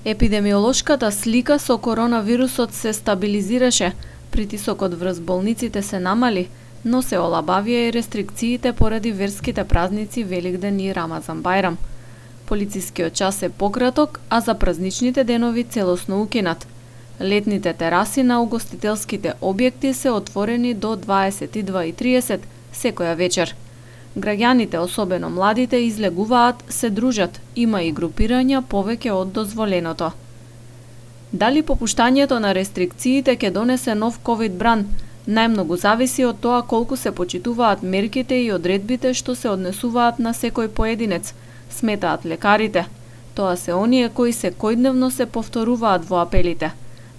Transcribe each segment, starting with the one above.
Епидемиолошката слика со коронавирусот се стабилизираше, притисокот врз болниците се намали, но се олабавија и рестрикциите поради верските празници Великден и Рамазан Бајрам. Полицискиот час е пократок, а за празничните денови целосно укинат. Летните тераси на угостителските објекти се отворени до 22:30 секоја вечер. Граѓаните, особено младите, излегуваат, се дружат, има и групирања повеќе од дозволеното. Дали попуштањето на рестрикциите ќе донесе нов ковид бран? Најмногу зависи од тоа колку се почитуваат мерките и одредбите што се однесуваат на секој поединец, сметаат лекарите. Тоа се оние кои секојдневно се повторуваат во апелите: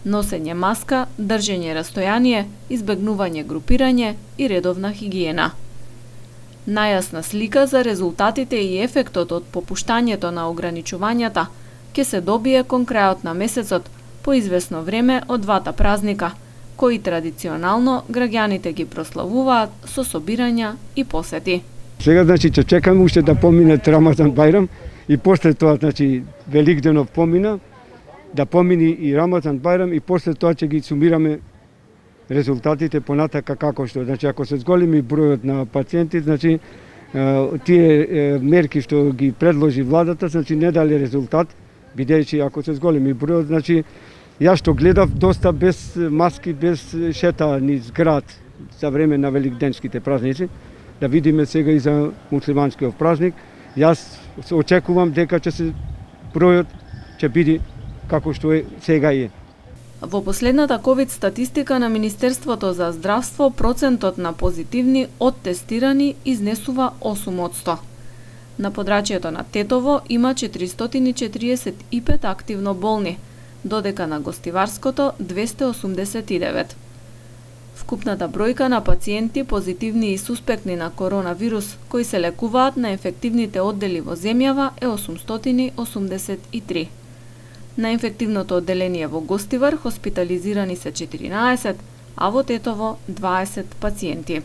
носење маска, држење растојание, избегнување групирање и редовна хигиена. Најасна слика за резултатите и ефектот од попуштањето на ограничувањата ќе се добие кон крајот на месецот, по известно време од двата празника, кои традиционално граѓаните ги прославуваат со собирања и посети. Сега ќе чекаме уште да помине Рамазан Бајрам и после тоа Великденов помина, да помини и Рамазан Бајрам и после тоа ќе ги сумираме резултатите понатака како што. Ако се зголеми бројот на пациенти, тие мерки што ги предложи владата, не дали резултат, бидејќи ако се зголеми бројот, јас што гледав доста без маски, без шета низ град за време на великденските празници, да видиме сега и за муслиманскиот празник. Јас очекувам дека бројот ќе биде како што е сега е. Во последната ковид статистика на Министерството за здравство, процентот на позитивни од тестирани изнесува 8%. На подрачјето на Тетово има 445 активно болни, додека на Гостиварското 289. Вкупната бројка на пациенти позитивни и суспектни на коронавирус кои се лекуваат на ефективните оддели во земјава е 883. На инфективното одделение во Гостивар хоспитализирани се 14, а во Тетово 20 пациенти.